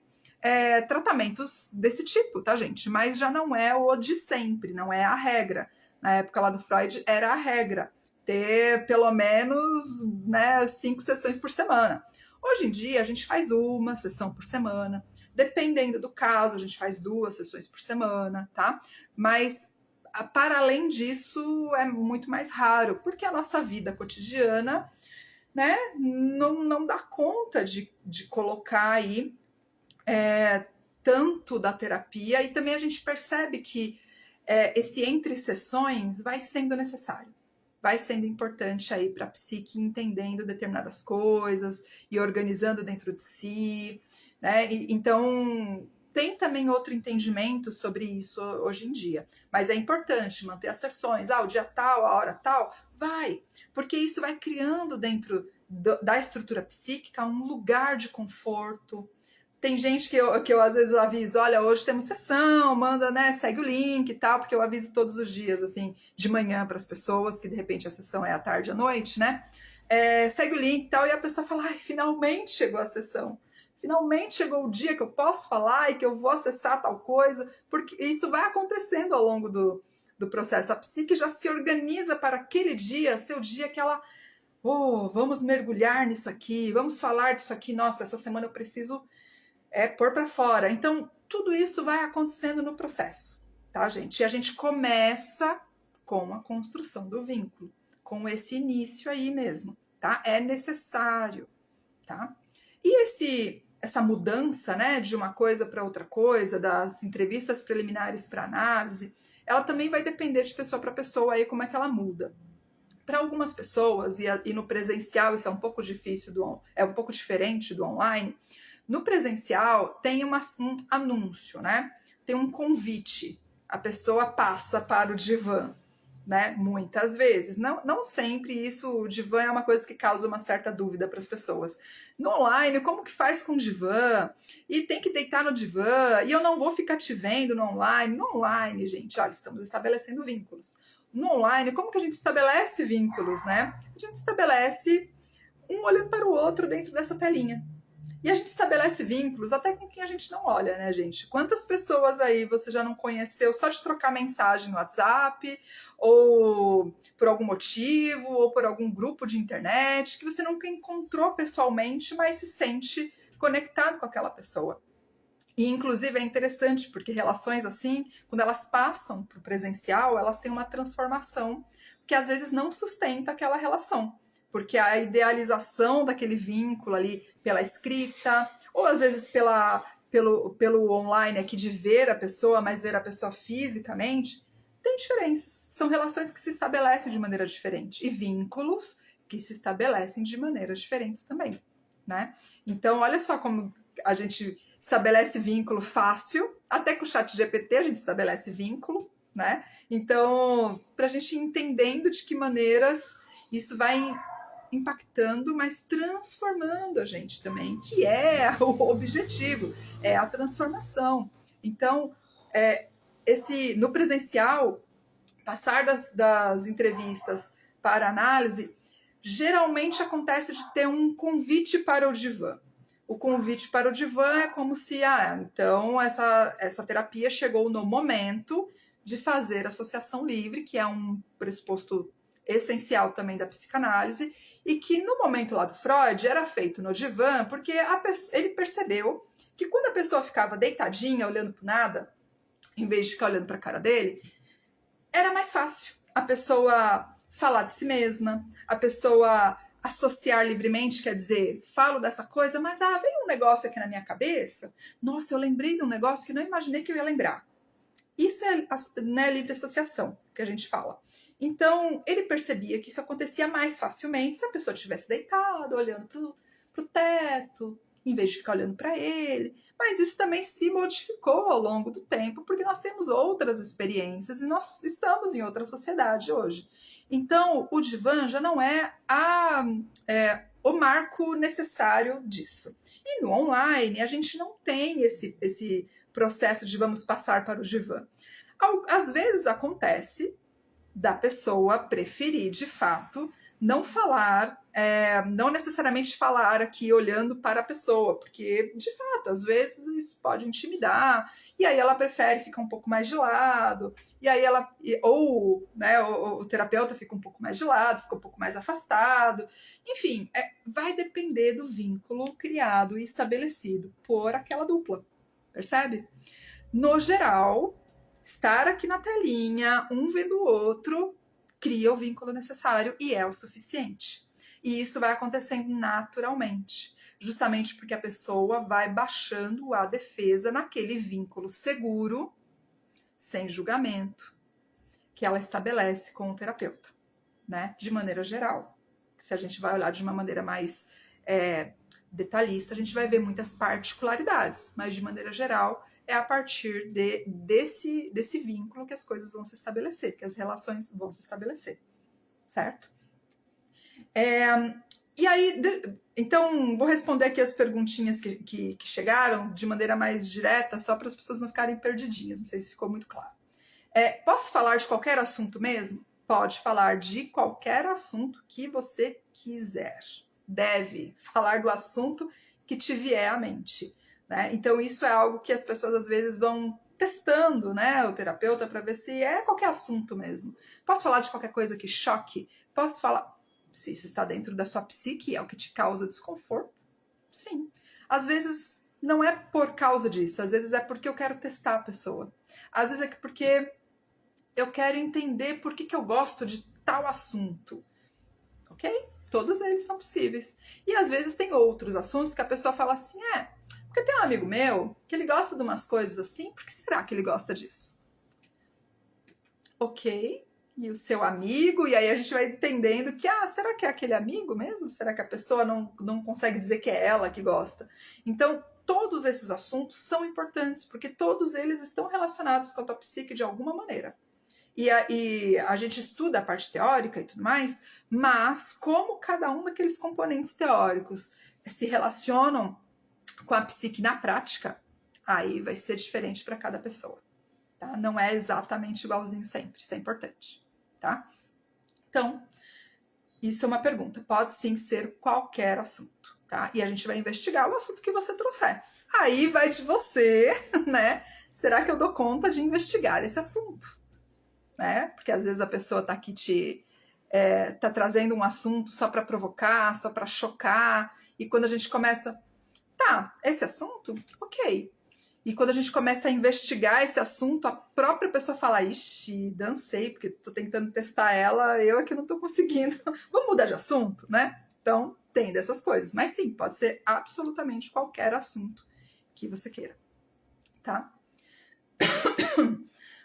tratamentos desse tipo, tá, gente? Mas já não é o de sempre, não é a regra. Na época lá do Freud era a regra, ter pelo menos, né, 5 sessões por semana. Hoje em dia, a gente faz uma sessão por semana. Dependendo do caso, a gente faz 2 sessões por semana, tá? Mas, para além disso, é muito mais raro, porque a nossa vida cotidiana, né, não dá conta de colocar aí tanto da terapia, e também a gente percebe que esse entre sessões vai sendo necessário, vai sendo importante aí para a psique entendendo determinadas coisas e organizando dentro de si, né? Então tem também outro entendimento sobre isso hoje em dia, mas é importante manter as sessões, o dia tal, a hora tal, vai, porque isso vai criando dentro da estrutura psíquica um lugar de conforto. Tem gente que eu às vezes aviso, olha, hoje temos sessão, manda, né, segue o link e tal, porque eu aviso todos os dias, assim, de manhã para as pessoas, que de repente a sessão é à tarde, à noite, né? Segue o link e tal, e a pessoa fala, ai, finalmente chegou a sessão. Finalmente chegou o dia que eu posso falar e que eu vou acessar tal coisa, porque isso vai acontecendo ao longo do processo. A psique já se organiza para aquele dia, ser o dia que ela, vamos mergulhar nisso aqui, vamos falar disso aqui, nossa, essa semana eu preciso pôr para fora. Então, tudo isso vai acontecendo no processo, tá, gente? E a gente começa com a construção do vínculo, com esse início aí mesmo, tá? É necessário, tá? E essa mudança, né, de uma coisa para outra coisa, das entrevistas preliminares para análise, ela também vai depender de pessoa para pessoa aí como é que ela muda. Para algumas pessoas, e no presencial isso é um pouco difícil, é um pouco diferente do online. No presencial tem um anúncio, né? Tem um convite. A pessoa passa para o divã, né? Muitas vezes. Não sempre isso, o divã é uma coisa que causa uma certa dúvida para as pessoas. No online, como que faz com o divã? E tem que deitar no divã, e eu não vou ficar te vendo no online. No online, gente, olha, estamos estabelecendo vínculos. No online, como que a gente estabelece vínculos, né? A gente estabelece um olhando para o outro dentro dessa telinha. E a gente estabelece vínculos até com quem a gente não olha, né, gente? Quantas pessoas aí você já não conheceu só de trocar mensagem no WhatsApp, ou por algum motivo, ou por algum grupo de internet, que você nunca encontrou pessoalmente, mas se sente conectado com aquela pessoa. E, inclusive, é interessante, porque relações assim, quando elas passam para o presencial, elas têm uma transformação que às vezes não sustenta aquela relação. Porque a idealização daquele vínculo ali pela escrita, ou às vezes pelo online aqui de ver a pessoa, mas ver a pessoa fisicamente, tem diferenças. São relações que se estabelecem de maneira diferente. E vínculos que se estabelecem de maneiras diferentes também, né? Então, olha só como a gente estabelece vínculo fácil, até com o ChatGPT a gente estabelece vínculo, né? Então, para a gente ir entendendo de que maneiras isso vai impactando, mas transformando a gente também, que é o objetivo, é a transformação. Então, no presencial, passar das entrevistas para análise, geralmente acontece de ter um convite para o divã. O convite para o divã é como se, então essa terapia chegou no momento de fazer associação livre, que é um pressuposto essencial também da psicanálise, e que no momento lá do Freud era feito no divã, porque ele percebeu que quando a pessoa ficava deitadinha, olhando para nada, em vez de ficar olhando para a cara dele, era mais fácil a pessoa falar de si mesma, a pessoa associar livremente, quer dizer, falo dessa coisa, mas veio um negócio aqui na minha cabeça, nossa, eu lembrei de um negócio que não imaginei que eu ia lembrar. Isso é, né, livre associação, que a gente fala. Então, ele percebia que isso acontecia mais facilmente se a pessoa estivesse deitada, olhando para o teto, em vez de ficar olhando para ele. Mas isso também se modificou ao longo do tempo, porque nós temos outras experiências e nós estamos em outra sociedade hoje. Então, o divã já não é o marco necessário disso. E no online, a gente não tem esse processo de vamos passar para o divã. Às vezes acontece da pessoa preferir, de fato, não falar, não necessariamente falar aqui olhando para a pessoa, porque, de fato, às vezes isso pode intimidar, e aí ela prefere ficar um pouco mais de lado, e aí ela, ou né, o terapeuta fica um pouco mais de lado, fica um pouco mais afastado, enfim, vai depender do vínculo criado e estabelecido por aquela dupla, percebe? No geral, estar aqui na telinha, um vendo o outro, cria o vínculo necessário e é o suficiente. E isso vai acontecendo naturalmente, justamente porque a pessoa vai baixando a defesa naquele vínculo seguro, sem julgamento, que ela estabelece com o terapeuta, né? De maneira geral. Se a gente vai olhar de uma maneira mais detalhista, a gente vai ver muitas particularidades, mas de maneira geral é a partir desse vínculo que as coisas vão se estabelecer, que as relações vão se estabelecer, certo? E aí, então, vou responder aqui as perguntinhas que chegaram de maneira mais direta, só para as pessoas não ficarem perdidinhas, não sei se ficou muito claro. Posso falar de qualquer assunto mesmo? Pode falar de qualquer assunto que você quiser. Deve falar do assunto que te vier à mente. Né? Então, isso é algo que as pessoas às vezes vão testando, né, o terapeuta, para ver se é qualquer assunto mesmo. Posso falar de qualquer coisa que choque? Posso falar, se isso está dentro da sua psique, é o que te causa desconforto? Sim. Às vezes não é por causa disso, às vezes é porque eu quero testar a pessoa. Às vezes é porque eu quero entender por que eu gosto de tal assunto. Ok? Todos eles são possíveis. E às vezes tem outros assuntos que a pessoa fala assim, porque tem um amigo meu que ele gosta de umas coisas assim, por que será que ele gosta disso? Ok, e o seu amigo, e aí a gente vai entendendo que, será que é aquele amigo mesmo? Será que a pessoa não consegue dizer que é ela que gosta? Então, todos esses assuntos são importantes, porque todos eles estão relacionados com a tua psique de alguma maneira. E a gente estuda a parte teórica e tudo mais, mas como cada um daqueles componentes teóricos se relacionam com a psique na prática, aí vai ser diferente para cada pessoa. Tá? Não é exatamente igualzinho sempre, isso é importante. Tá? Então, isso é uma pergunta. Pode sim ser qualquer assunto. Tá? E a gente vai investigar o assunto que você trouxer. Aí vai de você, né? Será que eu dou conta de investigar esse assunto? Né? Porque às vezes a pessoa está aqui tá trazendo um assunto só para provocar, só para chocar, e quando a gente começa, esse assunto, ok. E quando a gente começa a investigar esse assunto, a própria pessoa fala, ixi, dancei, porque tô tentando testar ela, eu é que não tô conseguindo. Vamos mudar de assunto, né? Então, tem dessas coisas. Mas sim, pode ser absolutamente qualquer assunto que você queira, tá?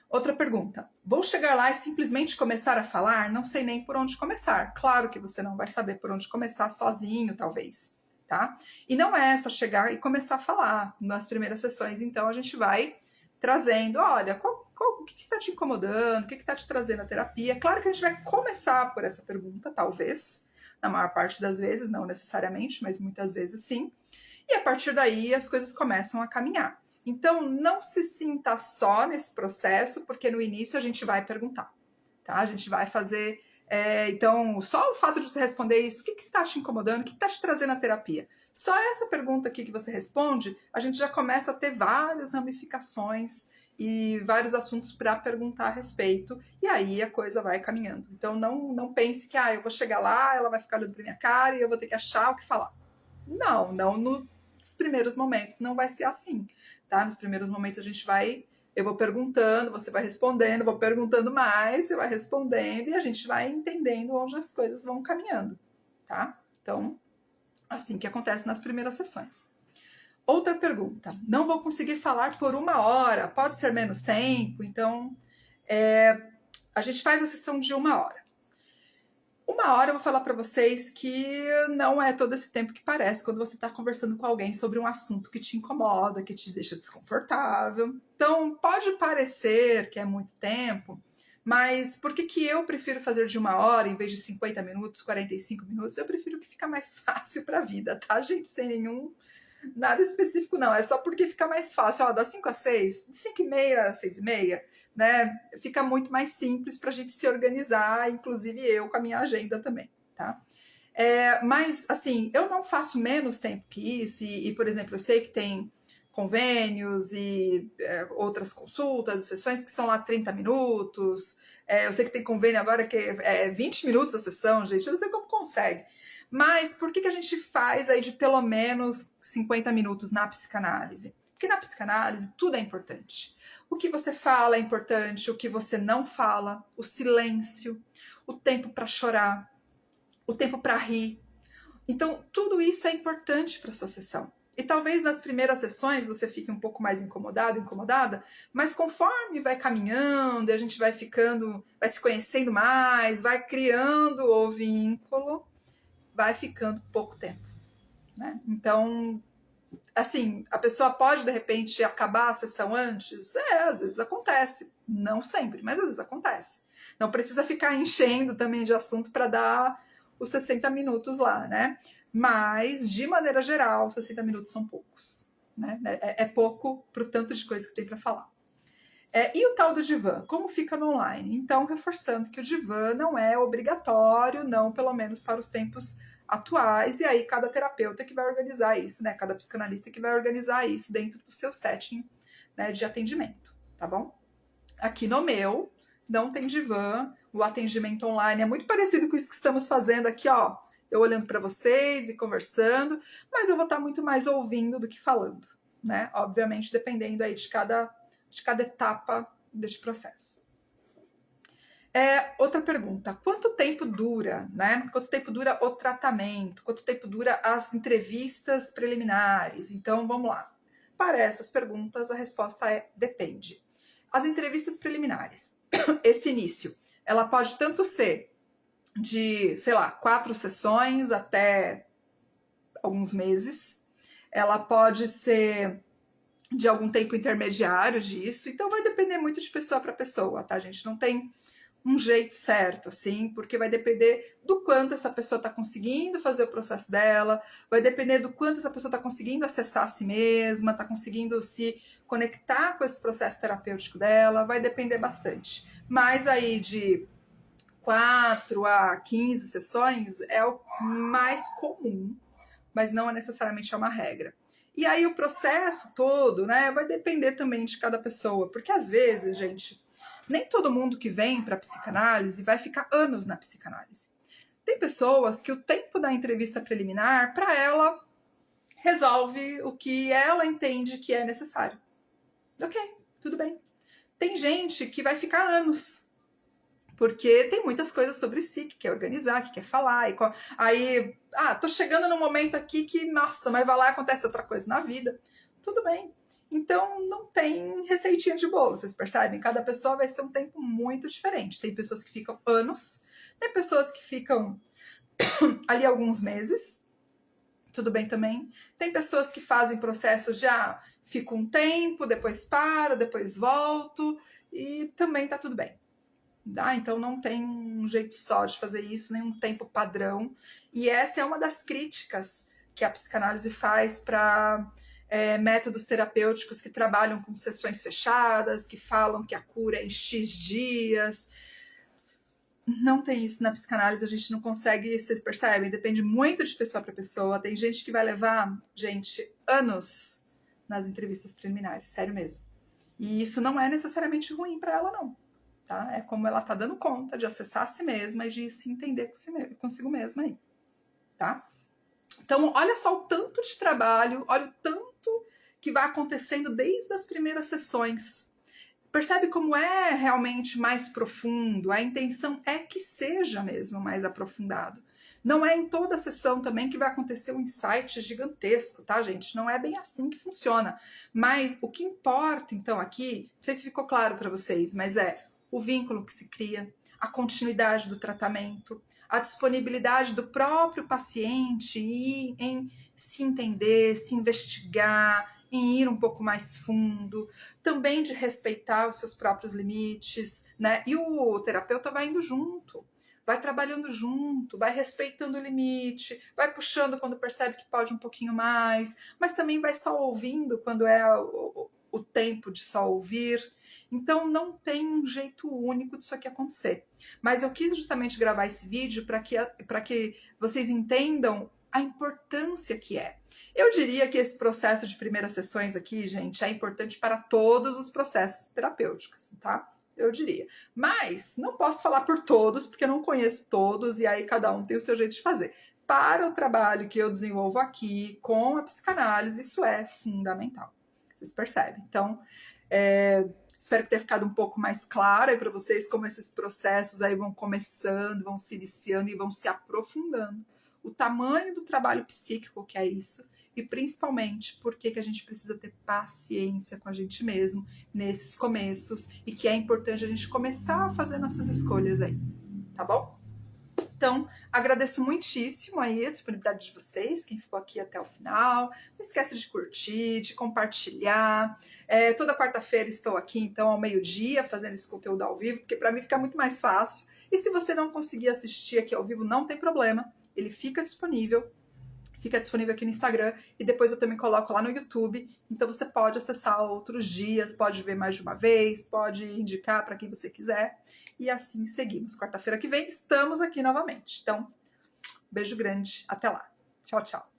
Outra pergunta. Vou chegar lá e simplesmente começar a falar? Não sei nem por onde começar. Claro que você não vai saber por onde começar sozinho, talvez, tá? E não é só chegar e começar a falar. Nas primeiras sessões, então, a gente vai trazendo, olha, o que está te incomodando? O que está te trazendo a terapia? Claro que a gente vai começar por essa pergunta, talvez. Na maior parte das vezes, não necessariamente, mas muitas vezes sim. E a partir daí, as coisas começam a caminhar. Então, não se sinta só nesse processo, porque no início a gente vai perguntar, tá? A gente vai fazer... então, só o fato de você responder isso, o que está te incomodando, o que está te trazendo a terapia? Só essa pergunta aqui que você responde, a gente já começa a ter várias ramificações e vários assuntos para perguntar a respeito, e aí a coisa vai caminhando. Então, não pense que eu vou chegar lá, ela vai ficar olhando para minha cara e eu vou ter que achar o que falar. Não nos primeiros momentos não vai ser assim. Tá? Nos primeiros momentos a gente eu vou perguntando, você vai respondendo, vou perguntando mais, você vai respondendo e a gente vai entendendo onde as coisas vão caminhando, tá? Então, assim que acontece nas primeiras sessões. Outra pergunta, não vou conseguir falar por 1 hora, pode ser menos tempo, então a gente faz a sessão de 1 hora. 1 hora eu vou falar para vocês que não é todo esse tempo que parece quando você está conversando com alguém sobre um assunto que te incomoda, que te deixa desconfortável. Então, pode parecer que é muito tempo, mas por que eu prefiro fazer de 1 hora em vez de 50 minutos, 45 minutos? Eu prefiro que fica mais fácil para a vida, tá, gente? Sem nada específico, não. É só porque fica mais fácil. Ó, das 5 às 6, de 5h30 às 6h30, né? Fica muito mais simples para a gente se organizar, inclusive eu com a minha agenda também, tá? Mas, assim, eu não faço menos tempo que isso, por exemplo, eu sei que tem convênios e outras consultas, sessões que são lá 30 minutos, eu sei que tem convênio agora que é 20 minutos a sessão, gente, eu não sei como consegue. Mas por que a gente faz aí de pelo menos 50 minutos na psicanálise? Porque na psicanálise tudo é importante. O que você fala é importante, o que você não fala, o silêncio, o tempo para chorar, o tempo para rir. Então, tudo isso é importante para a sua sessão. E talvez nas primeiras sessões você fique um pouco mais incomodado, incomodada, mas conforme vai caminhando, a gente vai ficando, vai se conhecendo mais, vai criando o vínculo, vai ficando pouco tempo, né? Então, assim, a pessoa pode de repente acabar a sessão antes? Às vezes acontece, não sempre, mas às vezes acontece. Não precisa ficar enchendo também de assunto para dar os 60 minutos lá, né? Mas, de maneira geral, 60 minutos são poucos, né? É pouco para o tanto de coisa que tem para falar. E o tal do divã? Como fica no online? Então, reforçando que o divã não é obrigatório, não pelo menos para os tempos atuais, e aí cada terapeuta que vai organizar isso, né? Cada psicanalista que vai organizar isso dentro do seu setting, né, de atendimento, tá bom? Aqui no meu, não tem divã, o atendimento online é muito parecido com isso que estamos fazendo aqui, ó. Eu olhando para vocês e conversando, mas eu vou estar muito mais ouvindo do que falando, né? Obviamente, dependendo aí de cada etapa deste processo. Outra pergunta, quanto tempo dura, né? Quanto tempo dura o tratamento? Quanto tempo dura as entrevistas preliminares? Então, vamos lá. Para essas perguntas, a resposta é depende. As entrevistas preliminares, esse início, ela pode tanto ser de, sei lá, 4 sessões até alguns meses, ela pode ser de algum tempo intermediário disso, então vai depender muito de pessoa para pessoa, tá, gente? Não tem um jeito certo, assim, porque vai depender do quanto essa pessoa está conseguindo fazer o processo dela, vai depender do quanto essa pessoa está conseguindo acessar a si mesma, está conseguindo se conectar com esse processo terapêutico dela, vai depender bastante. Mas aí de 4 a 15 sessões é o mais comum, mas não é necessariamente uma regra. E aí o processo todo, né, vai depender também de cada pessoa, porque às vezes, gente, nem todo mundo que vem para psicanálise vai ficar anos na psicanálise. Tem pessoas que o tempo da entrevista preliminar, para ela, resolve o que ela entende que é necessário. Ok, tudo bem. Tem gente que vai ficar anos, porque tem muitas coisas sobre si que quer organizar, que quer falar. Aí, tô chegando num momento aqui que, nossa, mas vai lá e acontece outra coisa na vida. Tudo bem. Então, não tem receitinha de bolo, vocês percebem? Cada pessoa vai ser um tempo muito diferente. Tem pessoas que ficam anos, tem pessoas que ficam ali alguns meses, tudo bem também. Tem pessoas que fazem processos já, fico um tempo, depois paro, depois volto, e também tá tudo bem. Então não tem um jeito só de fazer isso, nenhum tempo padrão. E essa é uma das críticas que a psicanálise faz para métodos terapêuticos que trabalham com sessões fechadas, que falam que a cura é em X dias. Não tem isso na psicanálise, a gente não consegue, vocês percebem? Depende muito de pessoa para pessoa. Tem gente que vai levar, gente, anos nas entrevistas preliminares, sério mesmo. E isso não é necessariamente ruim para ela, não. Tá? É como ela tá dando conta de acessar a si mesma e de se entender consigo mesma aí, tá? Então, olha só o tanto de trabalho, olha o tanto que vai acontecendo desde as primeiras sessões. Percebe como é realmente mais profundo? A intenção é que seja mesmo mais aprofundado. Não é em toda a sessão também que vai acontecer um insight gigantesco, tá, gente? Não é bem assim que funciona. Mas o que importa, então, aqui, não sei se ficou claro para vocês, mas o vínculo que se cria, a continuidade do tratamento, a disponibilidade do próprio paciente em se entender, se investigar, em ir um pouco mais fundo, também de respeitar os seus próprios limites, né? E o terapeuta vai indo junto, vai trabalhando junto, vai respeitando o limite, vai puxando quando percebe que pode um pouquinho mais, mas também vai só ouvindo quando é tempo de só ouvir. Então não tem um jeito único disso aqui acontecer. Mas eu quis justamente gravar esse vídeo para que vocês entendam a importância que é. Eu diria que esse processo de primeiras sessões aqui, gente, é importante para todos os processos terapêuticos, tá? Eu diria. Mas não posso falar por todos, porque eu não conheço todos, e aí cada um tem o seu jeito de fazer. Para o trabalho que eu desenvolvo aqui com a psicanálise, isso é fundamental. Vocês percebem? Então, espero que tenha ficado um pouco mais claro aí para vocês como esses processos aí vão começando, vão se iniciando e vão se aprofundando. O tamanho do trabalho psíquico que é isso, e principalmente por que a gente precisa ter paciência com a gente mesmo nesses começos e que é importante a gente começar a fazer nossas escolhas aí, tá bom? Então, agradeço muitíssimo aí a disponibilidade de vocês, quem ficou aqui até o final. Não esquece de curtir, de compartilhar. Toda quarta-feira estou aqui, então, ao meio-dia, fazendo esse conteúdo ao vivo, porque para mim fica muito mais fácil. E se você não conseguir assistir aqui ao vivo, não tem problema. Ele fica disponível aqui no Instagram e depois eu também coloco lá no YouTube, então você pode acessar outros dias, pode ver mais de uma vez, pode indicar para quem você quiser e assim seguimos. Quarta-feira que vem estamos aqui novamente. Então, beijo grande, até lá. Tchau, tchau.